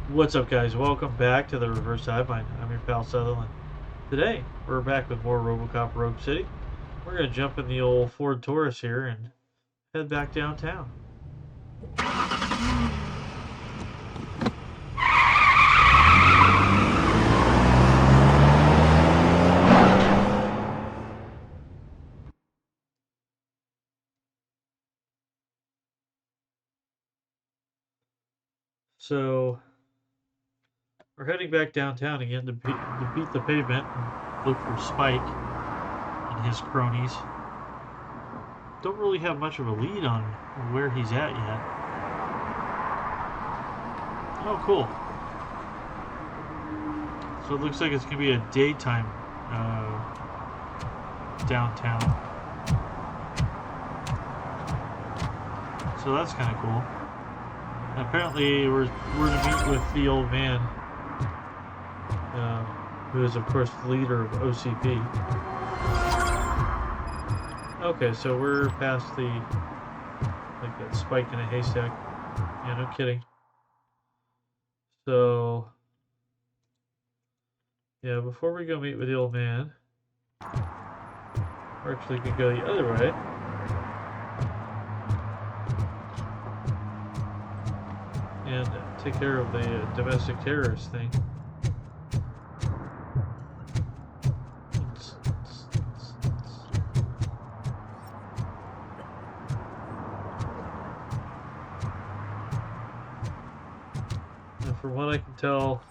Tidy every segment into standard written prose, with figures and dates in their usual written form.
What's up, guys? Welcome back to the Reverse Sideline. I'm your pal Sutherland. Today, we're back with more Robocop Rogue City. We're going to jump in the old Ford Taurus here and head back downtown. So, we're heading back downtown again to beat the pavement and look for Spike and his cronies. Don't really have much of a lead on where he's at yet. Oh, cool. So it looks like it's going to be a daytime downtown. So that's kind of cool. And apparently we're to meet with the old man, who is of course the leader of OCP. Okay, so we're past the like that spike in a haystack. Yeah, no kidding. So yeah, before we go meet with the old man, or actually could go the other way. And take care of the domestic terrorist thing. And from what I can tell,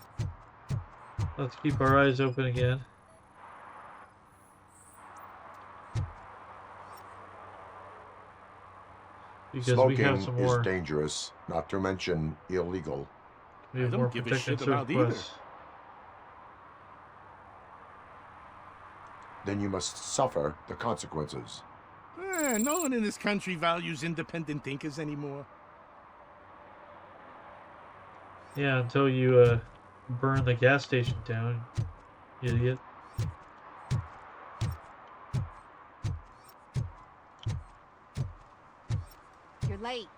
let's keep our eyes open again. Because Smoking we have some more. is dangerous, not to mention illegal. We have I more don't give a protected shit about either. quests. Then you must suffer the consequences. No one in this country values independent thinkers anymore. Yeah, until you burn the gas station down, idiot. You're late.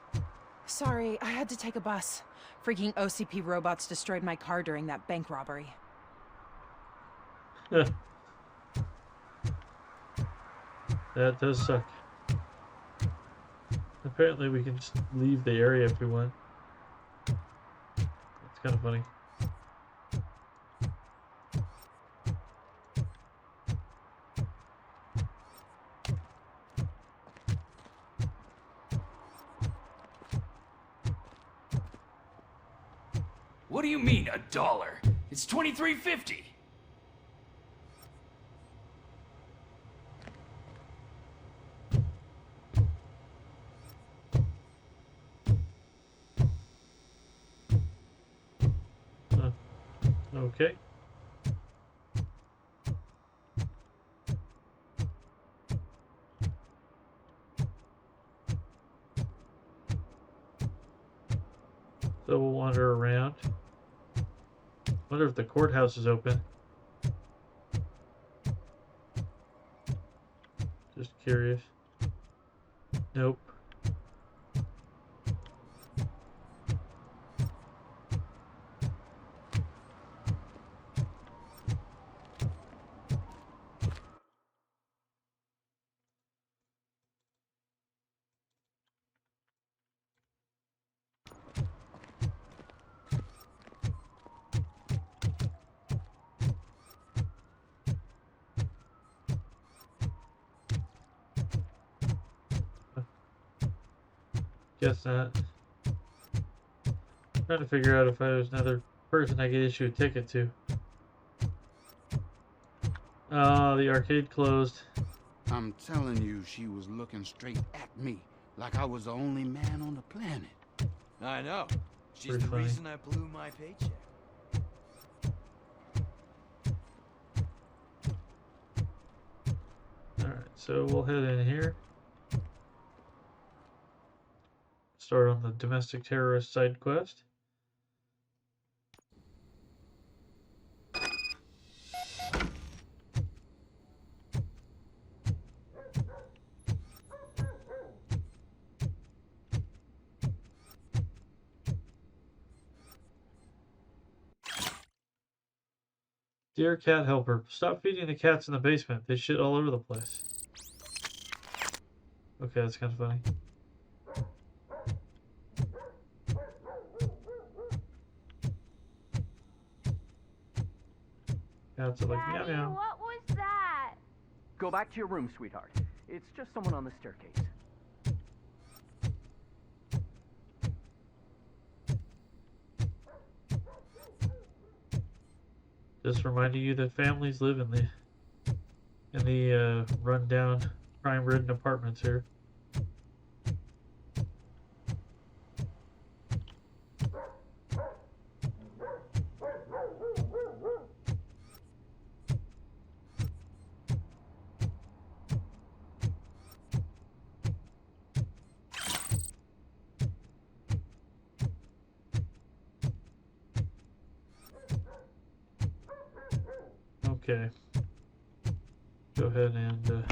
Sorry, I had to take a bus. Freaking OCP robots destroyed my car during that bank robbery. That does suck. Apparently we can just leave the area if we want. That's kind of funny. What do you mean, $1? It's $23.50. Okay. So we'll wander around. Wonder if the courthouse is open. Just curious. Nope. Guess not. Trying to figure out if I was another person I could issue a ticket to. Oh, the arcade closed. I'm telling you, she was looking straight at me, like I was the only man on the planet. I know. She's Pretty the funny. reason I blew my paycheck. Alright, so we'll head in here. Start on the domestic terrorist side quest. Dear cat helper, stop feeding the cats in the basement. They shit all over the place. Okay, that's kind of funny. Cats are like, meow Daddy, meow. what was that? Go back to your room, sweetheart. It's just someone on the staircase. Just reminding you that families live in the rundown, crime-ridden apartments here. Okay. Go ahead and reach.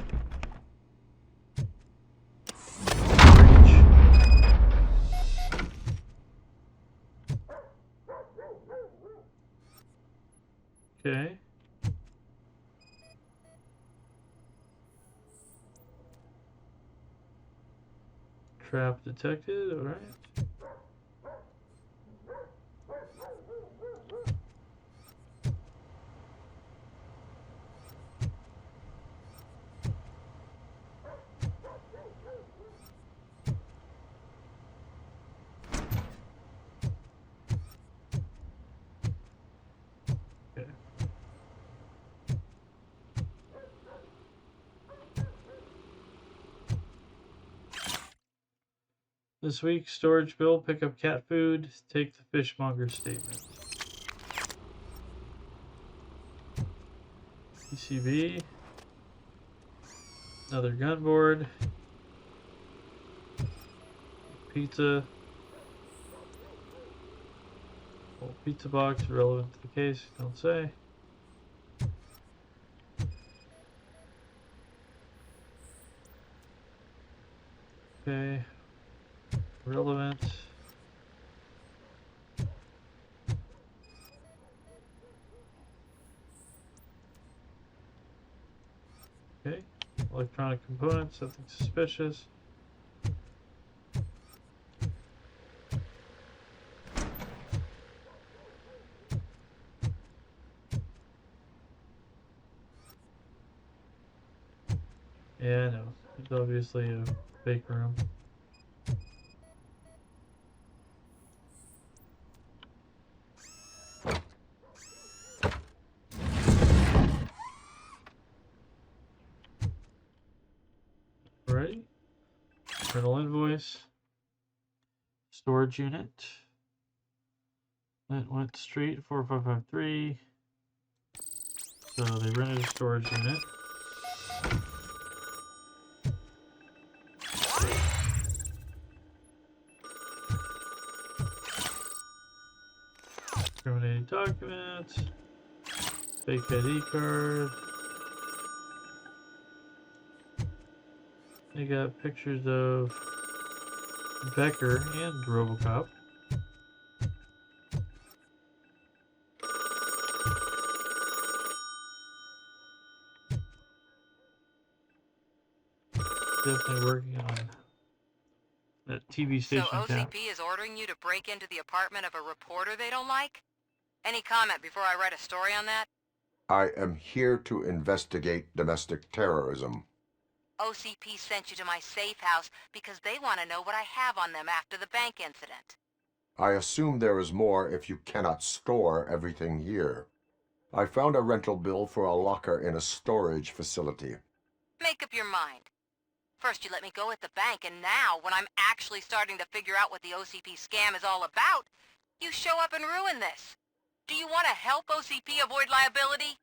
Okay. Trap detected, alright. Okay. This week, storage bill, pick up cat food, take the fishmonger statement. PCB. Another gun board. Pizza. Well, pizza box relevant to the case, don't say. Okay. Relevant. Okay. Electronic components, something suspicious. Yeah, I know. It's obviously a fake room. Ready? Rental invoice. Storage unit. That went street 4553. So they rented a storage unit. Incriminating documents. Fake ID card. They got pictures of Becker and Robocop. Definitely working on that TV station. So OCP is ordering you to break into the apartment of a reporter they don't like? Any comment before I write a story on that? I am here to investigate domestic terrorism. OCP sent you to my safe house because they want to know what I have on them after the bank incident. I assume there is more if you cannot store everything here. I found a rental bill for a locker in a storage facility. Make up your mind. First you let me go at the bank, and now, when I'm actually starting to figure out what the OCP scam is all about, you show up and ruin this. Do you want to help OCP avoid liability?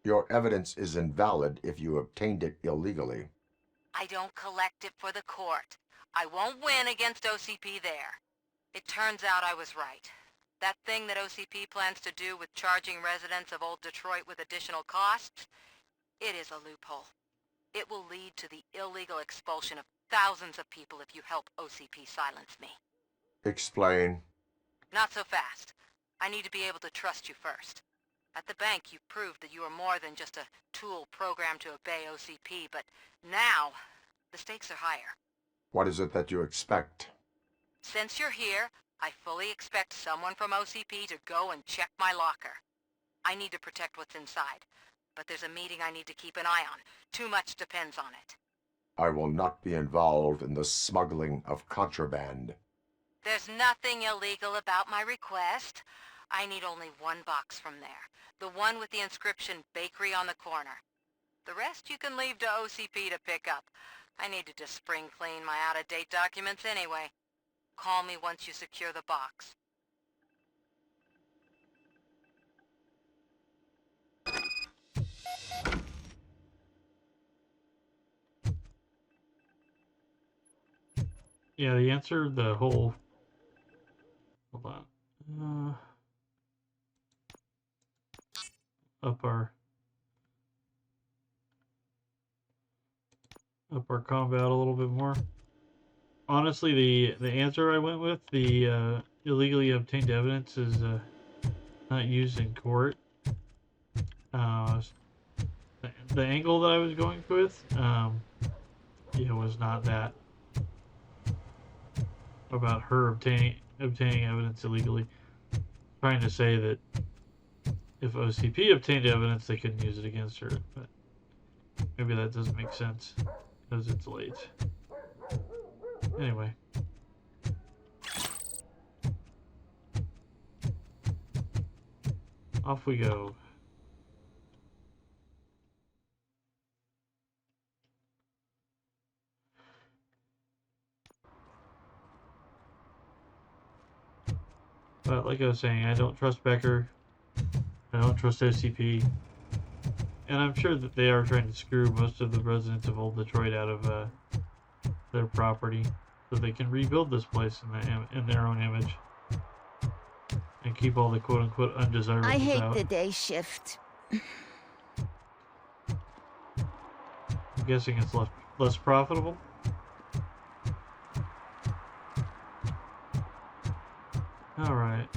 Your evidence is invalid if you obtained it illegally. I don't collect it for the court. I won't win against OCP there. It turns out I was right. That thing that OCP plans to do with charging residents of Old Detroit with additional costs, it is a loophole. It will lead to the illegal expulsion of thousands of people if you help OCP silence me. Explain. Not so fast. I need to be able to trust you first. At the bank, you proved that you are more than just a tool programmed to obey OCP, but now, the stakes are higher. What is it that you expect? Since you're here, I fully expect someone from OCP to go and check my locker. I need to protect what's inside, but there's a meeting I need to keep an eye on. Too much depends on it. I will not be involved in the smuggling of contraband. There's nothing illegal about my request. I need only one box from there. The one with the inscription Bakery on the corner. The rest you can leave to OCP to pick up. I need to just spring clean my out-of-date documents anyway. Call me once you secure the box. Yeah, the answer, the whole... Hold on. Up our combat a little bit more. Honestly, the answer I went with, the illegally obtained evidence, is not used in court. The angle that I was going with, was not that about her obtaining evidence illegally. Trying to say that if OCP obtained evidence, they couldn't use it against her, but maybe that doesn't make sense because it's late. Anyway. Off we go. But like I was saying, I don't trust Becker. I don't trust OCP. And I'm sure that they are trying to screw most of the residents of Old Detroit out of their property so they can rebuild this place in their own image. And keep all the quote-unquote undesirables out. I hate the day shift. I'm guessing it's less profitable. Alright.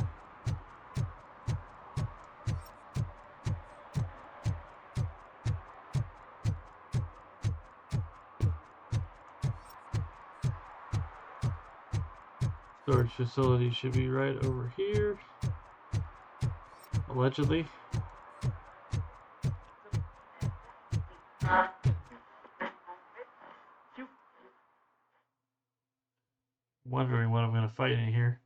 Storage facility should be right over here. Allegedly. Wondering what I'm gonna fight in here.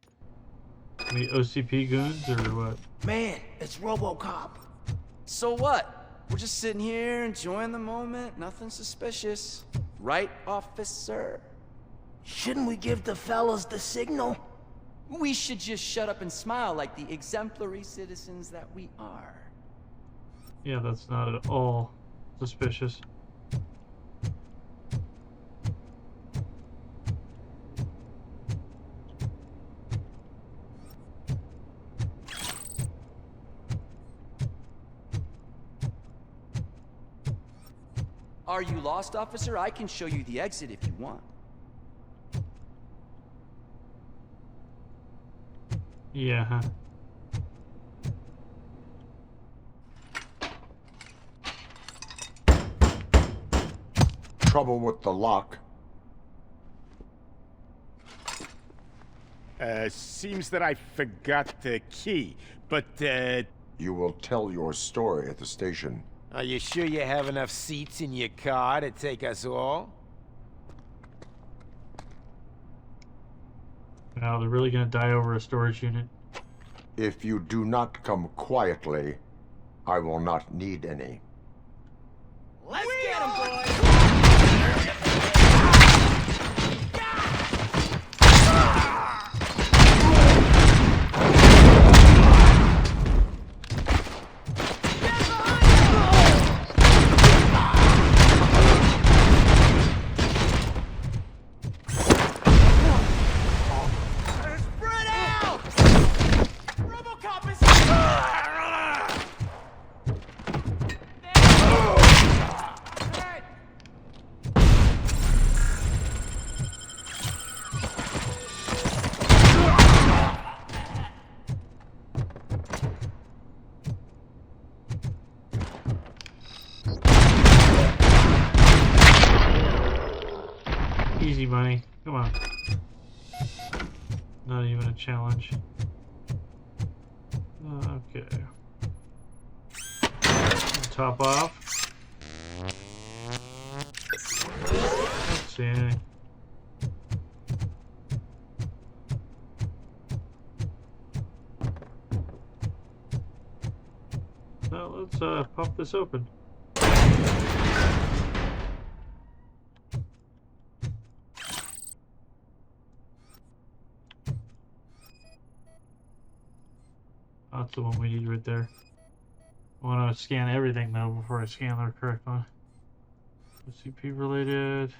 Any OCP goons or what? Man, it's Robocop. So what? We're just sitting here enjoying the moment. Nothing suspicious. Right, officer? Shouldn't we give the fellas the signal? We should just shut up and smile like the exemplary citizens that we are. Yeah, that's not at all suspicious. Are you lost, officer? I can show you the exit if you want. Yeah, huh? Trouble with the lock. Seems that I forgot the key, but, You will tell your story at the station. Are you sure you have enough seats in your car to take us all? Wow, they're really gonna die over a storage unit. If you do not come quietly, I will not need any. Let's get him, boys! Spread out! Robocop is... Easy money. Come on. Not even a challenge. Okay. Top off. Let's see anything. Well, let's pop this open. That's the one we need right there. I want to scan everything though before I scan the correct one. OCP related.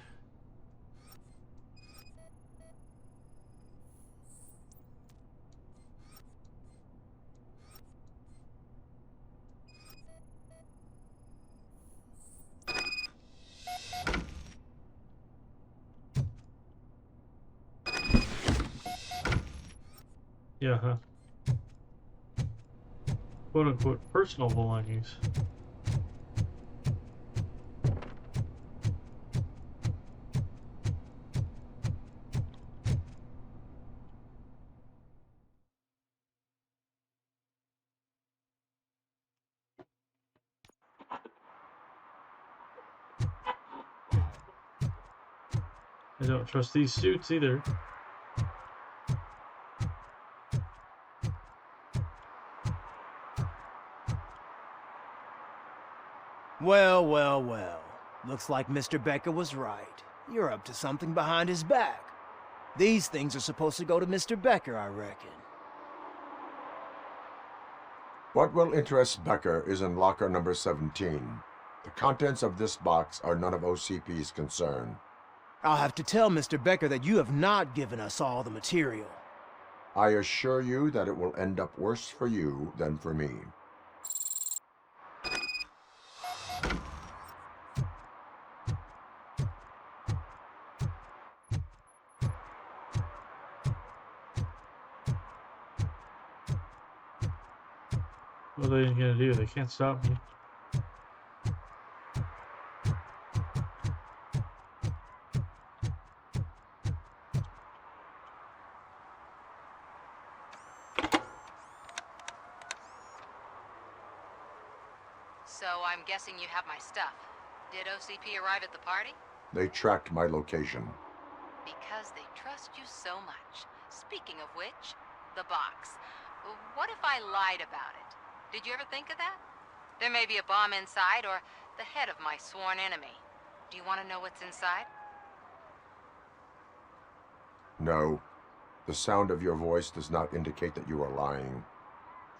Yeah, huh? Quote unquote personal belongings. I don't trust these suits either. Well, well, well. Looks like Mr. Becker was right. You're up to something behind his back. These things are supposed to go to Mr. Becker, I reckon. What will interest Becker is in locker number 17. The contents of this box are none of OCP's concern. I'll have to tell Mr. Becker that you have not given us all the material. I assure you that it will end up worse for you than for me. What are they gonna do? They can't stop me. So I'm guessing you have my stuff. Did OCP arrive at the party? They tracked my location. Because they trust you so much. Speaking of which, the box. What if I lied about it? Did you ever think of that? There may be a bomb inside, or the head of my sworn enemy. Do you want to know what's inside? No. The sound of your voice does not indicate that you are lying.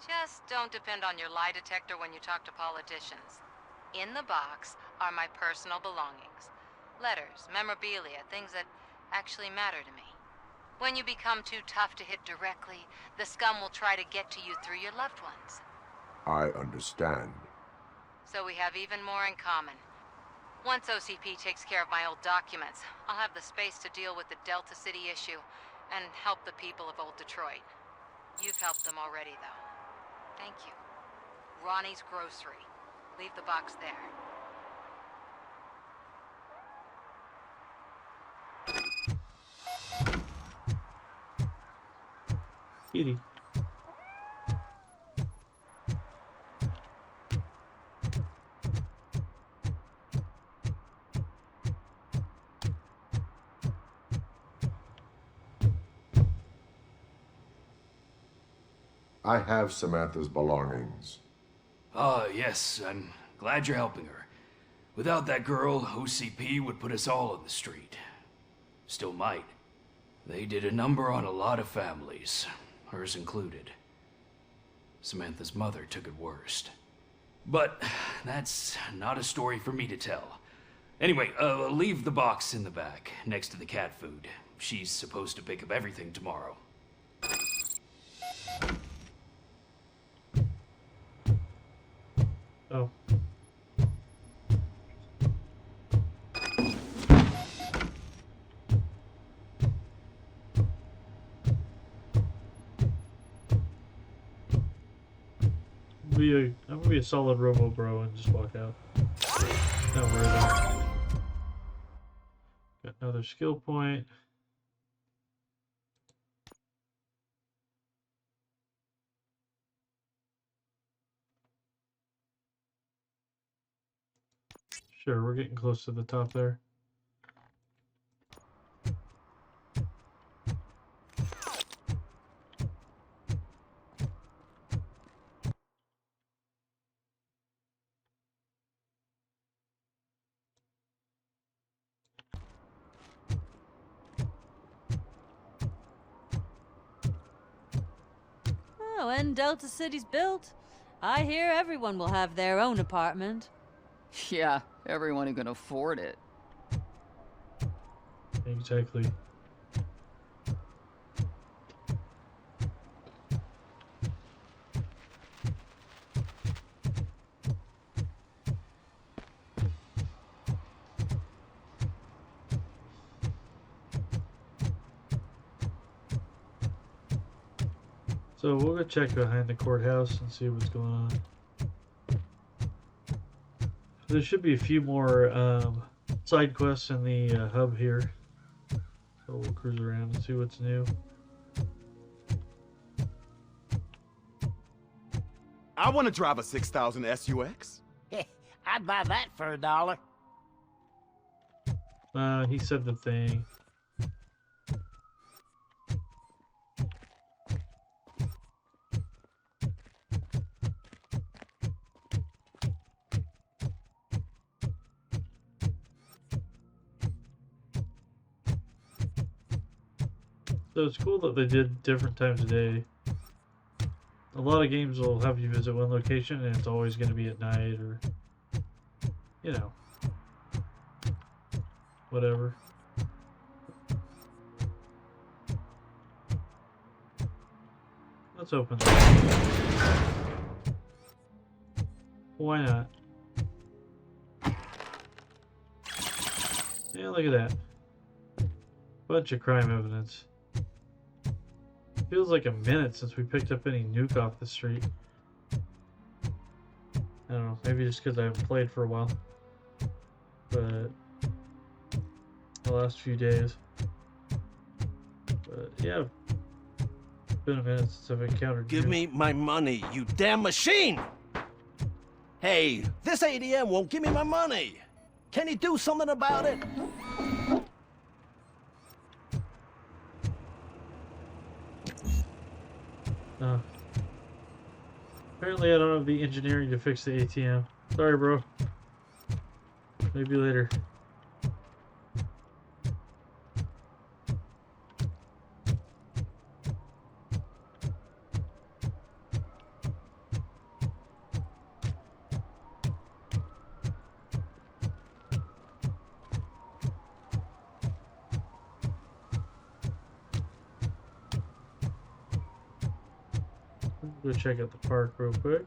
Just don't depend on your lie detector when you talk to politicians. In the box are my personal belongings. Letters, memorabilia, things that actually matter to me. When you become too tough to hit directly, the scum will try to get to you through your loved ones. I understand. So we have even more in common. Once OCP takes care of my old documents, I'll have the space to deal with the Delta City issue and help the people of Old Detroit. You've helped them already, though. Thank you. Ronnie's Grocery. Leave the box there. Kitty. I have Samantha's belongings. Ah, yes, I'm glad you're helping her. Without that girl, OCP would put us all on the street. Still might. They did a number on a lot of families, hers included. Samantha's mother took it worst. But that's not a story for me to tell. Anyway, leave the box in the back, next to the cat food. She's supposed to pick up everything tomorrow. Oh. I'm gonna be a solid Robo Bro and just walk out. Don't worry about it. Got another skill point. Sure, we're getting close to the top there. Oh, when Delta City's built, I hear everyone will have their own apartment. Yeah, everyone who can afford it. Exactly. So we'll go check behind the courthouse and see what's going on. There should be a few more side quests in the hub here. So we'll cruise around and see what's new. I want to drive a 6000 SUX. I'd buy that for $1. He said the thing. So it's cool that they did different times of day. A lot of games will have you visit one location and it's always going to be at night or, you know, whatever. Let's open it. Why not? Yeah, look at that. Bunch of crime evidence. Feels like a minute since we picked up any nuke off the street. I don't know, maybe just because I haven't played for a while. But the last few days. But yeah, it's been a minute since I've encountered Give nuke. me my money, you damn machine! Hey, this ATM won't give me my money! Can you do something about it? Apparently I don't have the engineering to fix the ATM. Sorry, bro. Maybe later. Go check out the park real quick.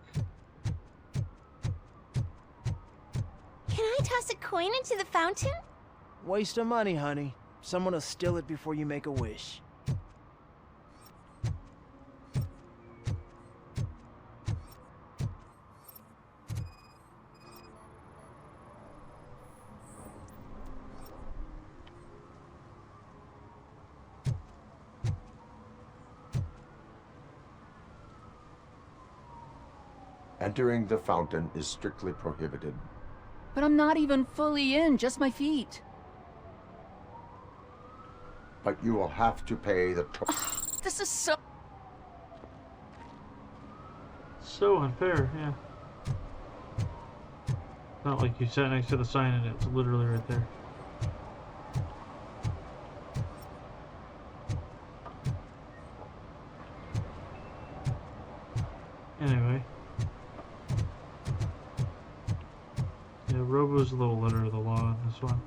Can I toss a coin into the fountain? Waste of money, honey. Someone will steal it before you make a wish. Entering the fountain is strictly prohibited. But I'm not even fully in, just my feet. But you will have to pay the This is so... So unfair, yeah. Not like you sat next to the sign and it's literally right there. Anyway. Yeah, Robo's a little letter of the law on this one.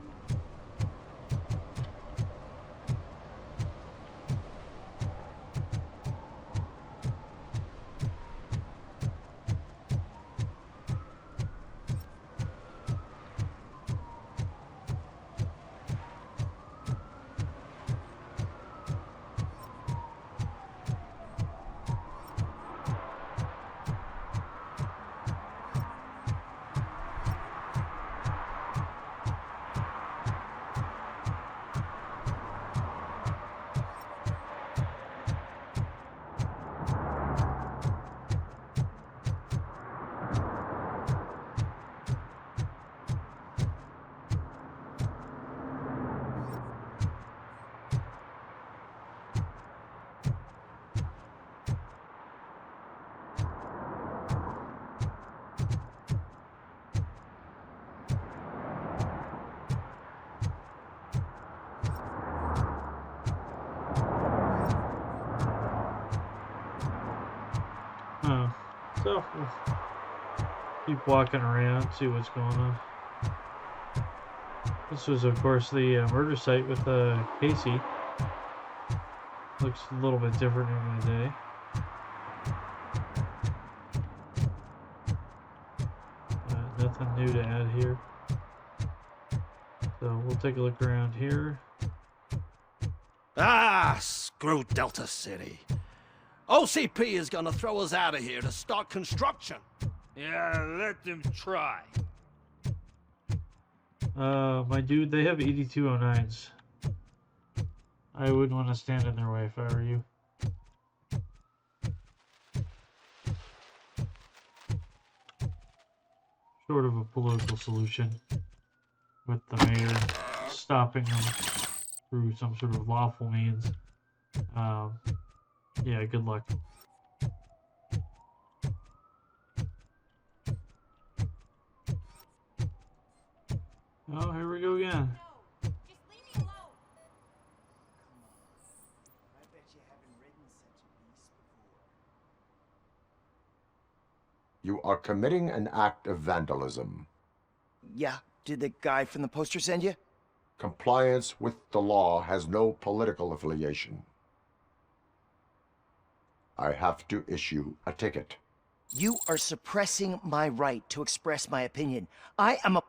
So we'll keep walking around, see what's going on. This was, of course, the murder site with Casey. Looks a little bit different during the day. Nothing new to add here. So we'll take a look around here. Ah, screw Delta City. OCP is gonna throw us out of here to start construction. Yeah, let them try. My dude, they have 8209s. I wouldn't want to stand in their way if I were you. Sort of a political solution with the mayor stopping them through some sort of lawful means. Yeah, good luck. Oh, here we go again. You are committing an act of vandalism. Yeah, did the guy from the poster send you? Compliance with the law has no political affiliation. I have to issue a ticket. You are suppressing my right to express my opinion. I am a...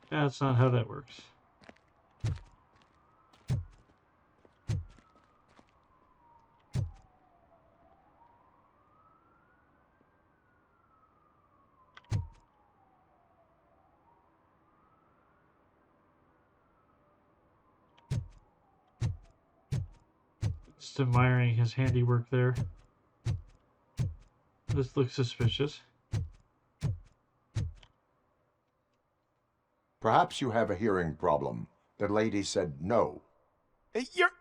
That's not how that works. Just admiring his handiwork there. This looks suspicious. Perhaps you have a hearing problem. The lady said no.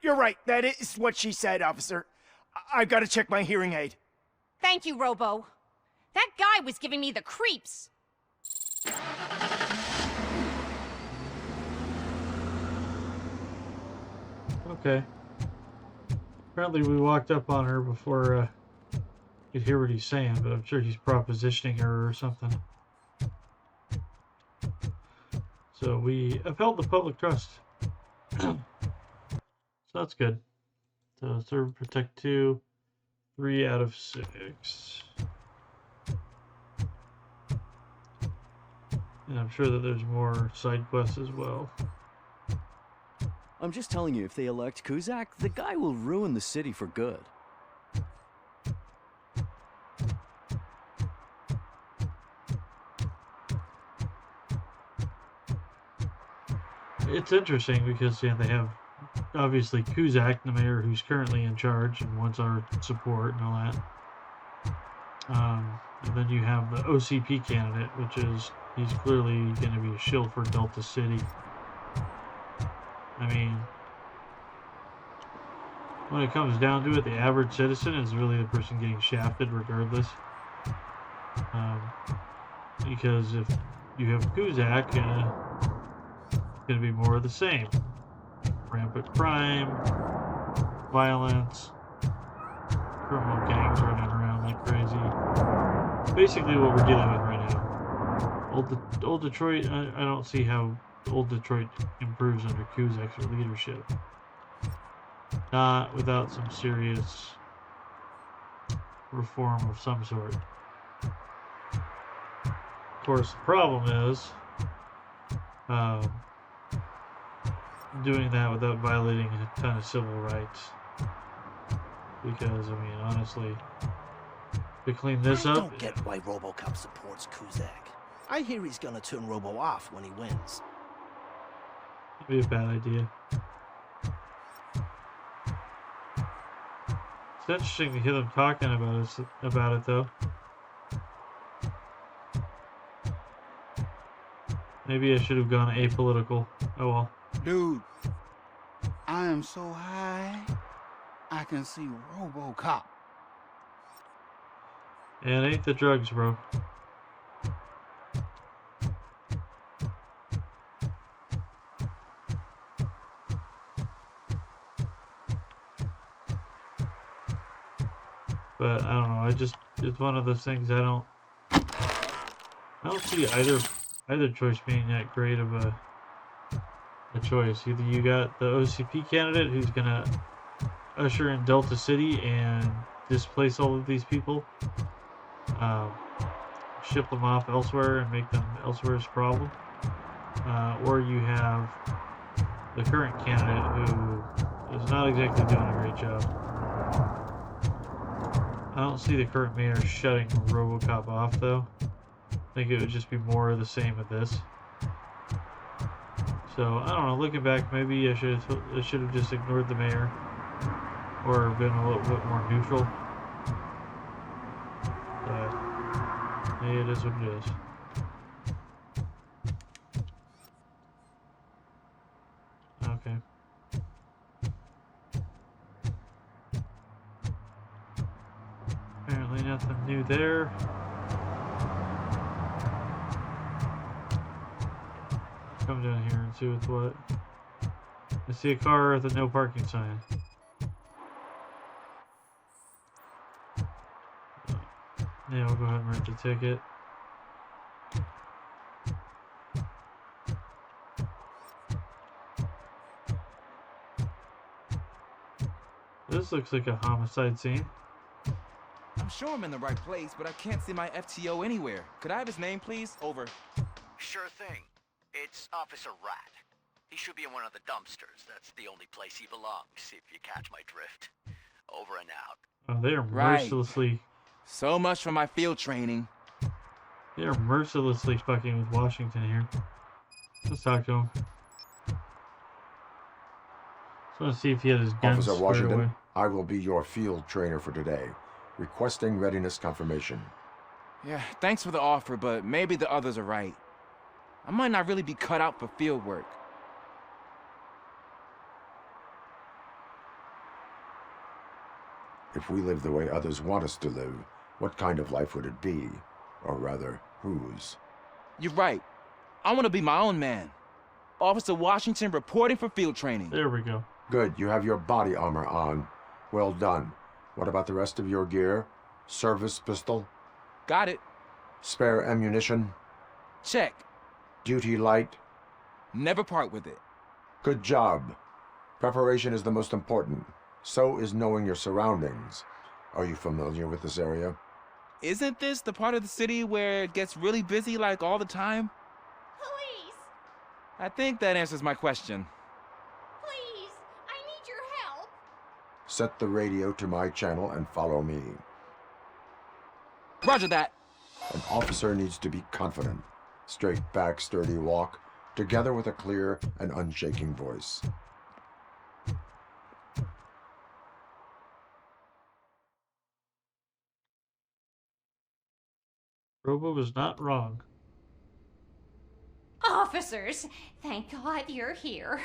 You're right. That is what she said, officer. I've got to check my hearing aid. Thank you, Robo. That guy was giving me the creeps. Okay. Apparently we walked up on her before you could hear what he's saying, but I'm sure he's propositioning her or something. So we upheld the public trust. So that's good. So serve, protect 2, 3 out of 6. And I'm sure that there's more side quests as well. I'm just telling you, if they elect Kuzak, the guy will ruin the city for good. It's interesting because yeah, they have obviously Kuzak, the mayor who's currently in charge and wants our support and all that. And then you have the OCP candidate, which is he's clearly going to be a shill for Delta City. I mean, when it comes down to it, the average citizen is really the person getting shafted regardless. Because if you have Kuzak, it's going to be more of the same. Rampant crime, violence, criminal gangs running around like crazy. Basically what we're dealing with right now. Old Detroit, I don't see how Old Detroit improves under Kuzak's leadership. Not without some serious reform of some sort. Of course, the problem is doing that without violating a ton of civil rights. Because, I mean, honestly, to clean this I up... don't get why Robocop supports Kuzak. I hear he's gonna turn Robo off when he wins. That'd be a bad idea. It's interesting to hear them talking about it though. Maybe I should have gone apolitical. Oh well. Dude, I am so high, I can see Robocop. And it ain't the drugs, bro. But I don't know, I just It's one of those things I don't see either choice being that great of a choice. Either you got the OCP candidate who's gonna usher in Delta City and displace all of these people, ship them off elsewhere and make them elsewhere's problem, or you have the current candidate who is not exactly doing a great job. I don't see the current mayor shutting Robocop off, though. I think it would just be more of the same with this. So, I don't know, looking back, maybe I should have just ignored the mayor. Or been a little bit more neutral. But, hey, it is what it is. Okay. Apparently nothing new there. Come down here and see what's what. I see a car with a no parking sign. Yeah, we'll go ahead and write the ticket. This looks like a homicide scene. I'm sure I'm in the right place, but I can't see my FTO anywhere. Could I have his name, please? Over. Sure thing. It's Officer Rat. He should be in one of the dumpsters. That's the only place he belongs, if you catch my drift. Over and out. Oh, they are mercilessly... So much for my field training. They are mercilessly fucking with Washington here. Let's talk to him. Just want to see if he had his guns Officer squared Washington, away. I will be your field trainer for today. Requesting readiness confirmation. Yeah, thanks for the offer, but maybe the others are right. I might not really be cut out for field work. If we live the way others want us to live, what kind of life would it be? Or rather, whose? You're right. I want to be my own man. Officer Washington reporting for field training. There we go. Good, you have your body armor on. Well done. What about the rest of your gear? Service pistol? Got it. Spare ammunition? Check. Duty light? Never part with it. Good job. Preparation is the most important. So is knowing your surroundings. Are you familiar with this area? Isn't this the part of the city where it gets really busy like all the time? Police! I think that answers my question. Please! I need your help! Set the radio to my channel and follow me. Roger that. An officer needs to be confident. Straight back, sturdy walk, together with a clear and unshaking voice. Robo was not wrong. Officers, thank God you're here.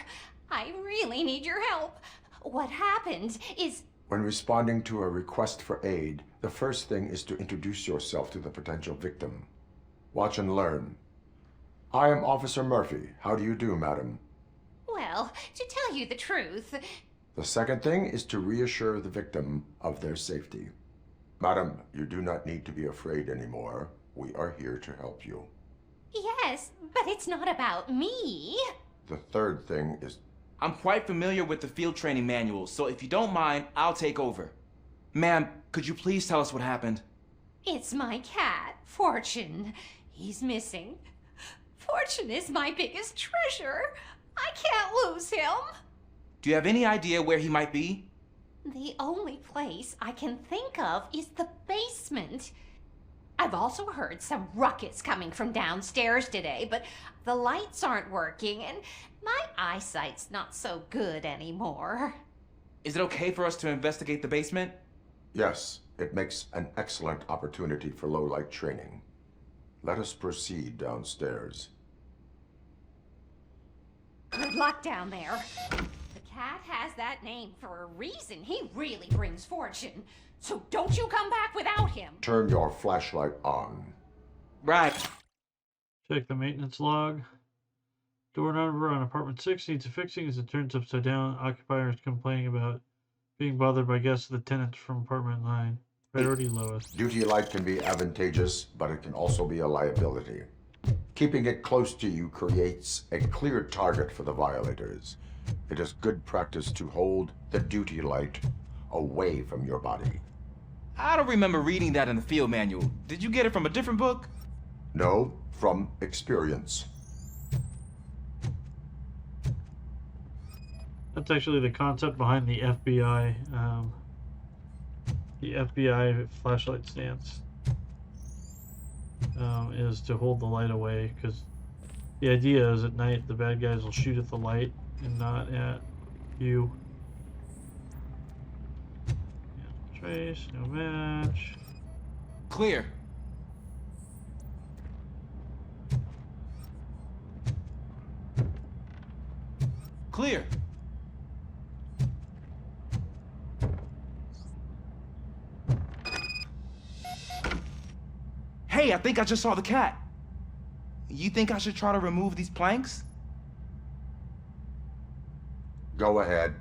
I really need your help. What happened is... When responding to a request for aid, the first thing is to introduce yourself to the potential victim. Watch and learn. I am Officer Murphy. How do you do, madam? Well, to tell you the truth... The second thing is to reassure the victim of their safety. Madam, you do not need to be afraid anymore. We are here to help you. Yes, but it's not about me. The third thing is... I'm quite familiar with the field training manuals, so if you don't mind, I'll take over. Ma'am, could you please tell us what happened? It's my cat, Fortune. He's missing. Fortune is my biggest treasure. I can't lose him. Do you have any idea where he might be? The only place I can think of is the basement. I've also heard some ruckus coming from downstairs today, but the lights aren't working and my eyesight's not so good anymore. Is it okay for us to investigate the basement? Yes, it makes an excellent opportunity for low-light training. Let us proceed downstairs. Good luck down there. The cat has that name for a reason. He really brings fortune. So don't you come back without him. Turn your flashlight on. Right. Check the maintenance log. Door number on apartment 6 needs a fixing as it turns upside down. Occupier is complaining about being bothered by guests of the tenants from apartment 9. Priority lowest. Duty light can be advantageous, but it can also be a liability. Keeping it close to you creates a clear target for the violators. It is good practice to hold the duty light away from your body. I don't remember reading that in the field manual. Did you get it from a different book? No, from experience. That's actually the concept behind the FBI. The FBI flashlight stance is to hold the light away, because the idea is at night the bad guys will shoot at the light and not at you. Yeah, trace, no match. Clear. Clear. Hey, I think I just saw the cat. You think I should try to remove these planks? Go ahead.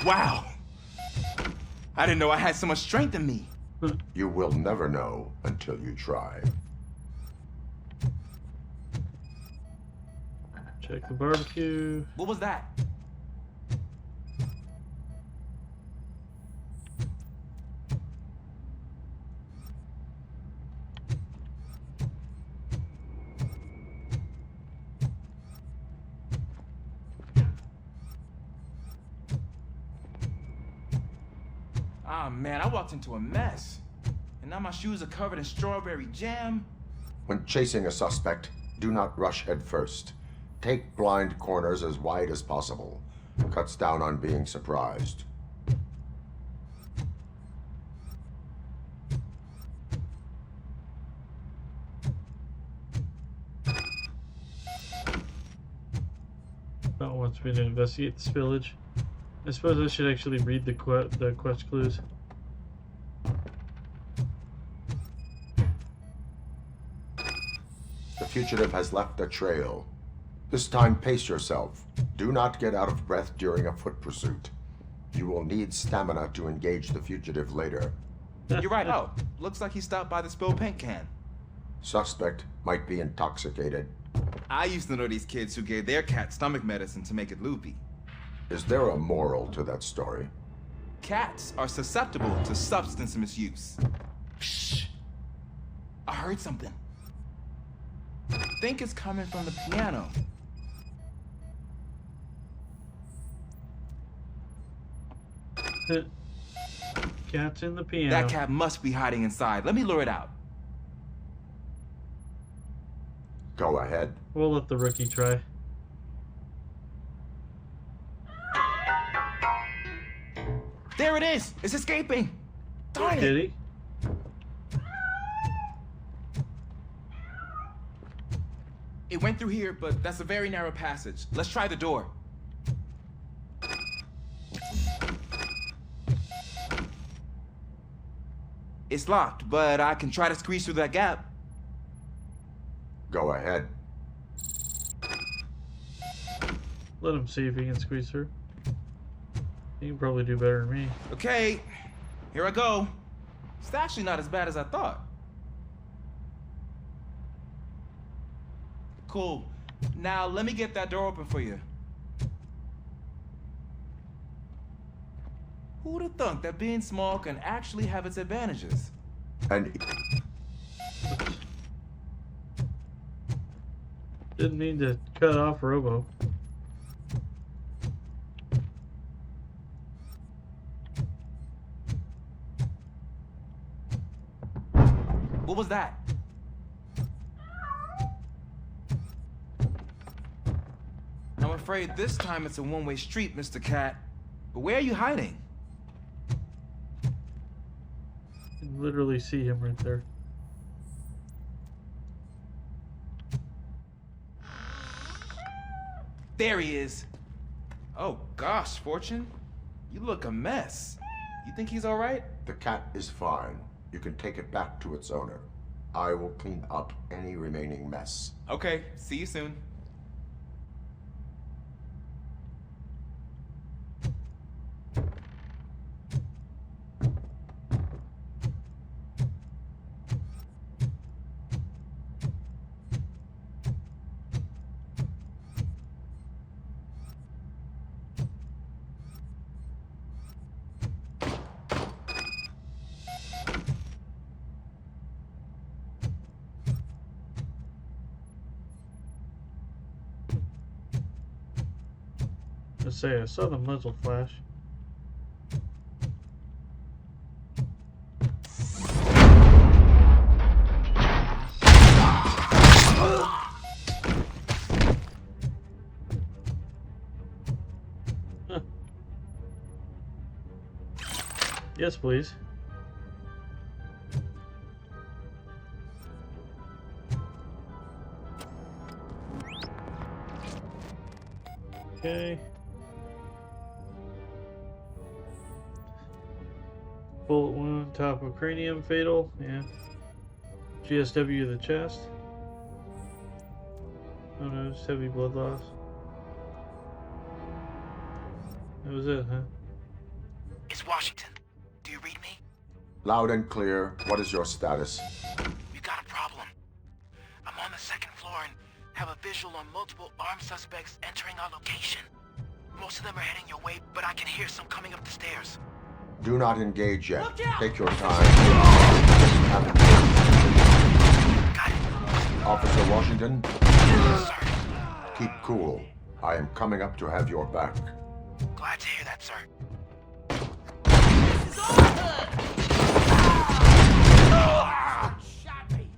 Wow. I didn't know I had so much strength in me. You will never know until you try. Check the barbecue. What was that? Ah, man, I walked into a mess. And now my shoes are covered in strawberry jam. When chasing a suspect, do not rush head first. Take blind corners as wide as possible. Cuts down on being surprised. About wants me to investigate the spillage. I suppose I should actually read the quest clues. The fugitive has left a trail. This time, pace yourself. Do not get out of breath during a foot pursuit. You will need stamina to engage the fugitive later. You're right. Oh, looks like he stopped by the spilled paint can. Suspect might be intoxicated. I used to know these kids who gave their cat stomach medicine to make it loopy. Is there a moral to that story? Cats are susceptible to substance misuse. Shh. I heard something. I think it's coming from the piano. Cat's in the piano. That cat must be hiding inside. Let me lure it out. Go ahead. We'll let the rookie try. There it is! It's escaping! Darn it! Did he? It went through here, but that's a very narrow passage. Let's try the door. It's locked, but I can try to squeeze through that gap. Go ahead. Let him see if he can squeeze through. He can probably do better than me. Okay, here I go. It's actually not as bad as I thought. Cool. Now let me get that door open for you. Who would have thunk that being small can actually have its advantages? And didn't mean to cut off Robo. What was that? I'm afraid this time it's a one-way street, Mr. Cat. But where are you hiding? You can literally see him right there. There he is. Oh gosh, Fortune. You look a mess. You think he's all right? the cat is fine. You can take it back to its owner. I will clean up any remaining mess. Okay, see you soon. Let's say I saw the muzzle flash. Huh. Yes, please. Okay. Bullet wound, top of cranium, fatal. Yeah. GSW to the chest. Oh no, just heavy blood loss. That was it, huh? It's Washington. Do you read me? Loud and clear. What is your status? We got a problem. I'm on the second floor and have a visual on multiple armed suspects entering our location. Most of them are heading your way, but I can hear some coming up the stairs. Do not engage yet. Take your time. Officer Washington? Sir. Keep cool. I am coming up to have your back. Glad to hear that, sir.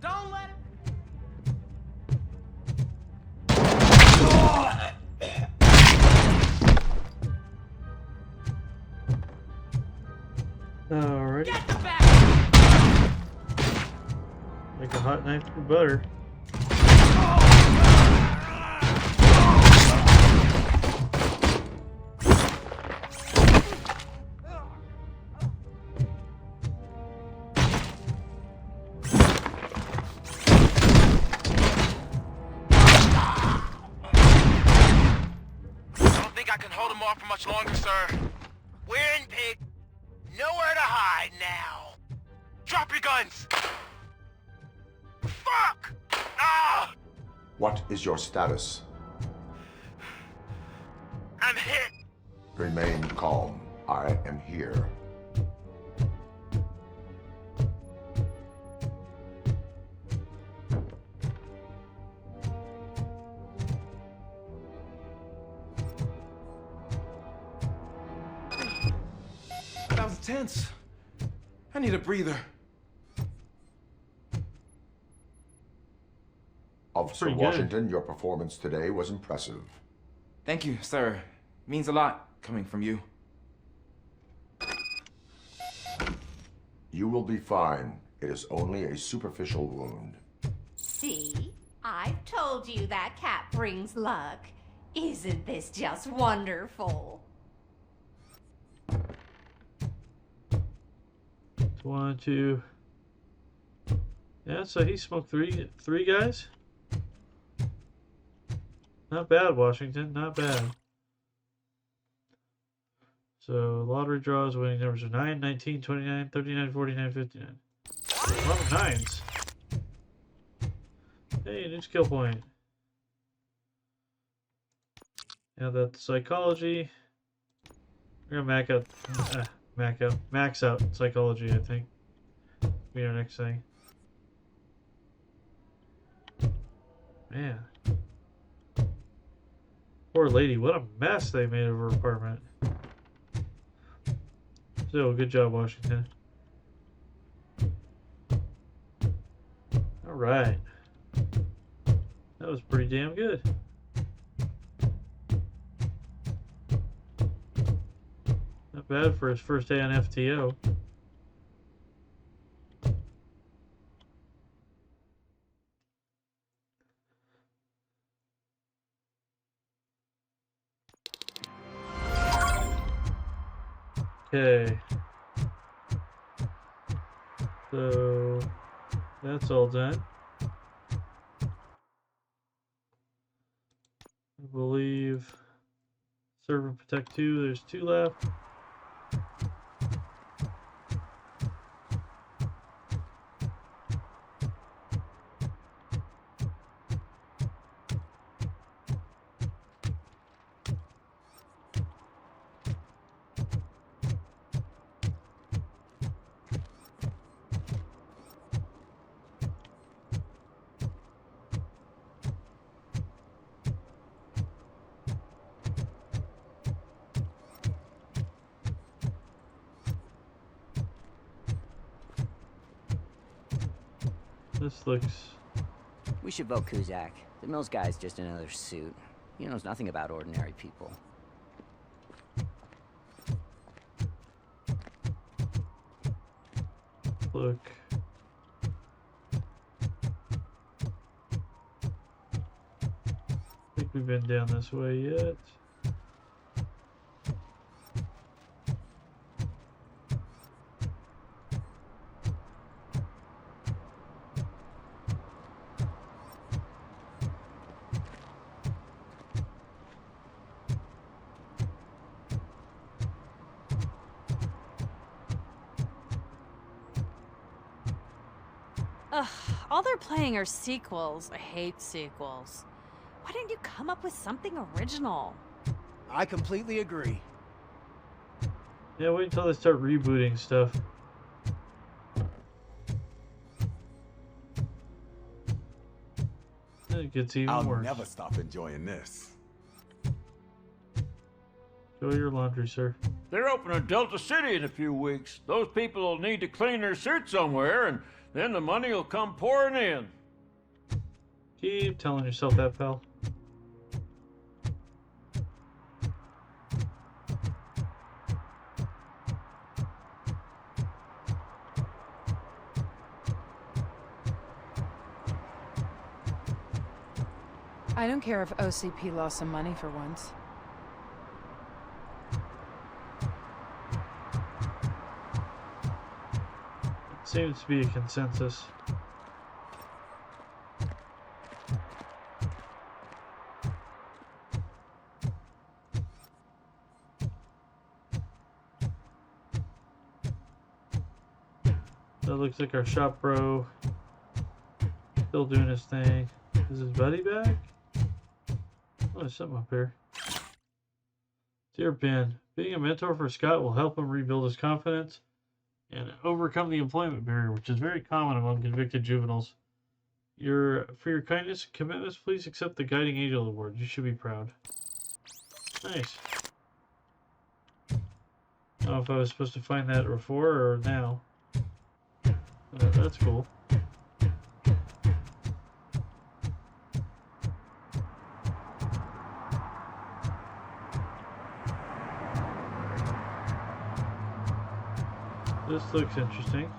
Don't let it. Alright. Like a hot knife through butter. For much longer, sir. We're in, pig. Nowhere to hide now. Drop your guns. Fuck! Ah! What is your status? I'm hit. Remain calm. I am here. That was tense. I need a breather. Officer Washington, your performance today was impressive. Thank you, sir. Means a lot coming from you. You will be fine. It is only a superficial wound. See? I've told you that cat brings luck. Isn't this just wonderful? 1, 2. Yeah, so he smoked three guys. Not bad, Washington. Not bad. So lottery draws, winning numbers are 9, 19, 29, 39, 49, 59. A lot of nines. Hey, new skill point. Now that's psychology. We're gonna max out psychology, I think. Be our next thing. Man. Poor lady, what a mess they made of her apartment. Still, good job, Washington. Alright. That was pretty damn good. Not bad for his first day on FTO. Okay. So that's all done. I believe serve and protect 2, there's 2 left. This looks... We should vote Kuzak. The Mills guy's just another suit. He knows nothing about ordinary people. Look. I think we've been down this way yet. Ugh, all they're playing are sequels. I hate sequels. Why didn't you come up with something original? I completely agree. Yeah, wait until they start rebooting stuff. Then it gets even I'll worse. never stop enjoying this. Enjoy your laundry, sir. They're opening Delta City in a few weeks. Those people will need to clean their suits somewhere, and then the money will come pouring in. Keep telling yourself that, pal. I don't care if OCP lost some money for once. Seems to be a consensus. That looks like our shop bro. Still doing his thing. Is his buddy back? Oh, there's something up here. Dear Ben, being a mentor for Scott will help him rebuild his confidence and overcome the employment barrier, which is very common among convicted juveniles. For your kindness and commitments, please accept the Guiding Angel Award. You should be proud. Nice. I don't know if I was supposed to find that before or now. That's cool. This looks interesting.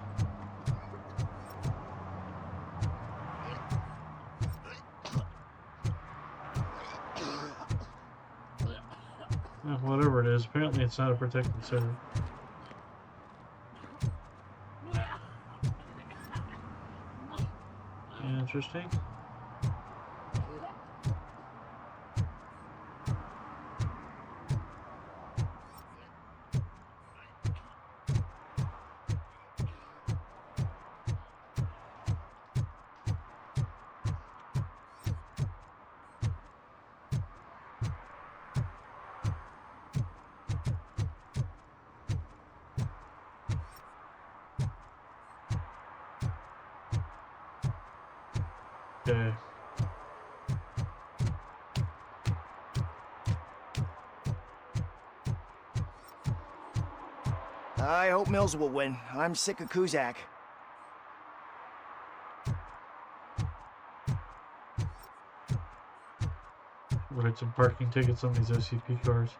Whatever it is, apparently it's not a protected server. Interesting. Okay. I hope Mills will win. I'm sick of Kuzak. Write some parking tickets on these OCP cars.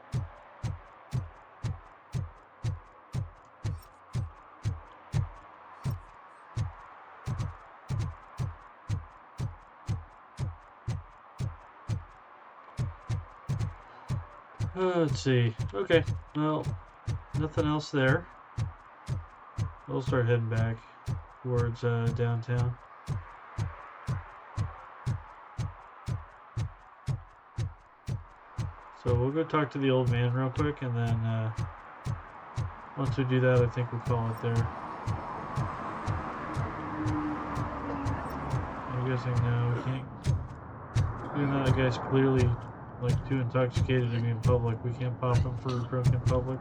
Let's see. Okay, well, nothing else there. We'll start heading back towards downtown. So we'll go talk to the old man real quick, and then once we do that, I think we'll call it there. I'm guessing no, we can't. Even though that guy's clearly like too intoxicated to be in public, we can't pop him for drunk in public.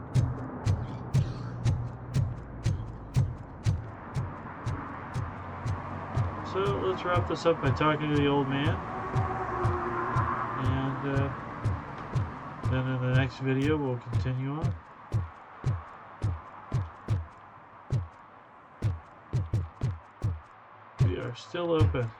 So let's wrap this up by talking to the old man, and then in the next video we'll continue on. We are still open.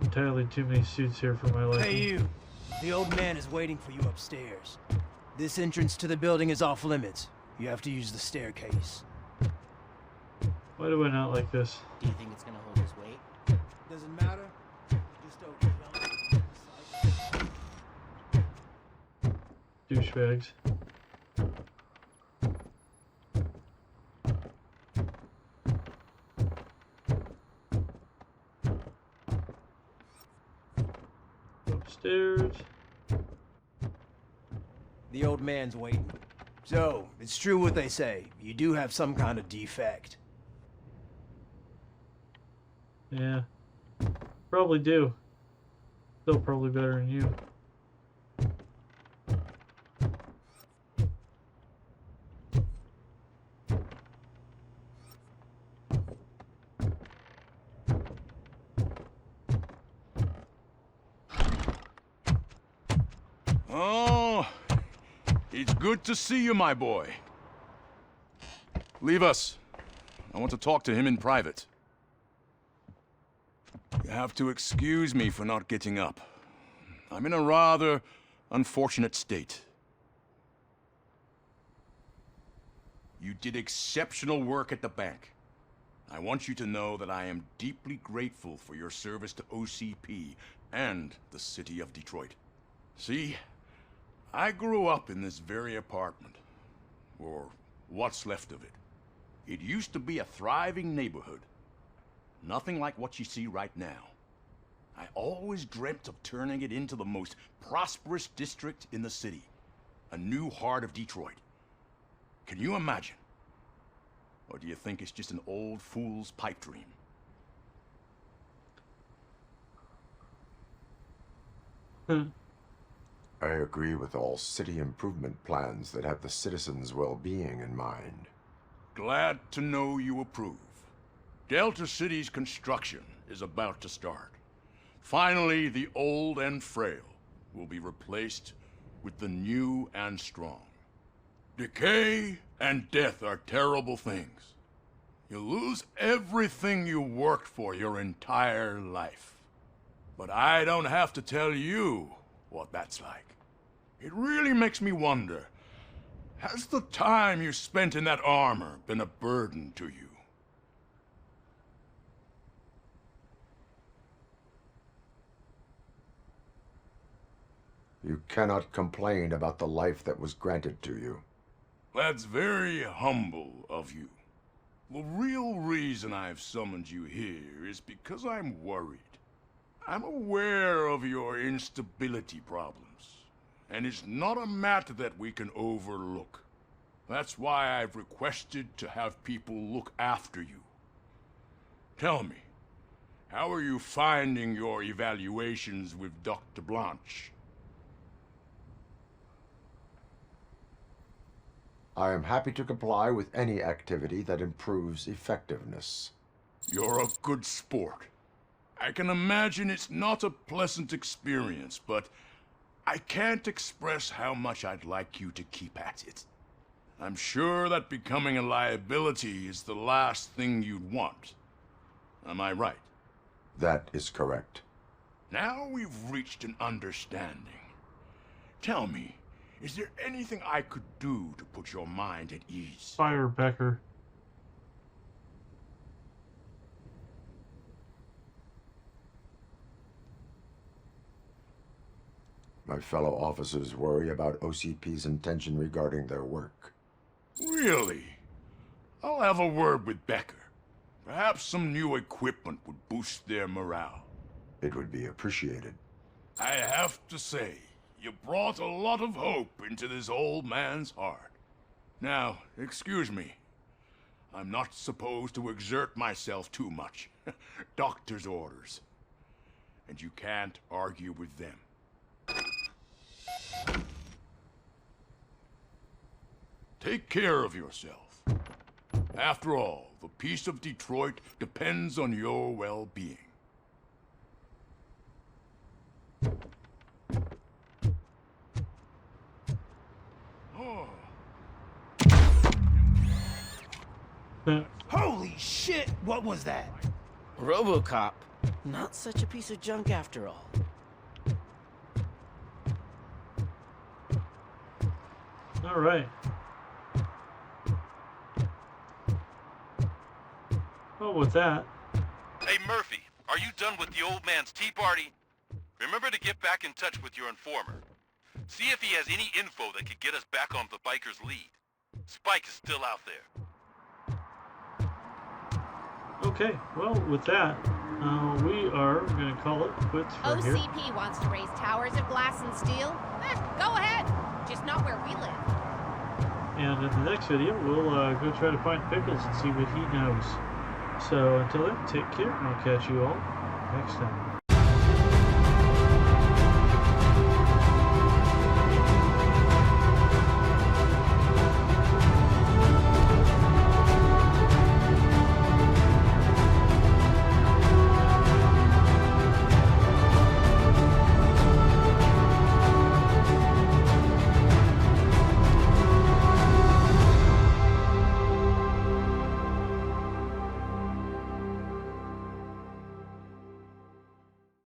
Entirely too many suits here for my liking. Hey you! The old man is waiting for you upstairs. This entrance to the building is off limits. You have to use the staircase. Why do I not like this? Do you think it's gonna hold his weight? Doesn't matter. Just open it up. Douchebags. Upstairs. The old man's waiting. So, it's true what they say. You do have some kind of defect. Yeah. Probably do. Still probably better than you. Oh, it's good to see you, my boy. Leave us. I want to talk to him in private. You have to excuse me for not getting up. I'm in a rather unfortunate state. You did exceptional work at the bank. I want you to know that I am deeply grateful for your service to OCP and the city of Detroit. See, I grew up in this very apartment, or what's left of it. It used to be a thriving neighborhood. Nothing like what you see right now. I always dreamt of turning it into the most prosperous district in the city. A new heart of Detroit. Can you imagine? Or do you think it's just an old fool's pipe dream? I agree with all city improvement plans that have the citizens' well-being in mind. Glad to know you approve. Delta City's construction is about to start. Finally, the old and frail will be replaced with the new and strong. Decay and death are terrible things. You lose everything you worked for your entire life. But I don't have to tell you what that's like. It really makes me wonder, has the time you spent in that armor been a burden to you? You cannot complain about the life that was granted to you. That's very humble of you. The real reason I've summoned you here is because I'm worried. I'm aware of your instability problems, and it's not a matter that we can overlook. That's why I've requested to have people look after you. Tell me, how are you finding your evaluations with Dr. Blanche? I am happy to comply with any activity that improves effectiveness. You're a good sport. I can imagine it's not a pleasant experience, but I can't express how much I'd like you to keep at it. I'm sure that becoming a liability is the last thing you'd want. Am I right? That is correct. Now we've reached an understanding. Tell me, is there anything I could do to put your mind at ease? Fire Becker. My fellow officers worry about OCP's intention regarding their work. Really? I'll have a word with Becker. Perhaps some new equipment would boost their morale. It would be appreciated. I have to say, you brought a lot of hope into this old man's heart. Now, excuse me. I'm not supposed to exert myself too much. Doctor's orders. And you can't argue with them. Take care of yourself. After all, The peace of Detroit depends on your well-being. Holy shit, what was that? Robocop. Not such a piece of junk after all. All right. Well, with that. Hey, Murphy, are you done with the old man's tea party? Remember to get back in touch with your informer. See if he has any info that could get us back on the biker's lead. Spike is still out there. Okay, well, with that, we are going to call it quits for here. OCP wants to raise towers of glass and steel. Go ahead. Just not where we live. And in the next video, we'll go try to find Pickles and see what he knows. So until then, take care, and I'll catch you all next time.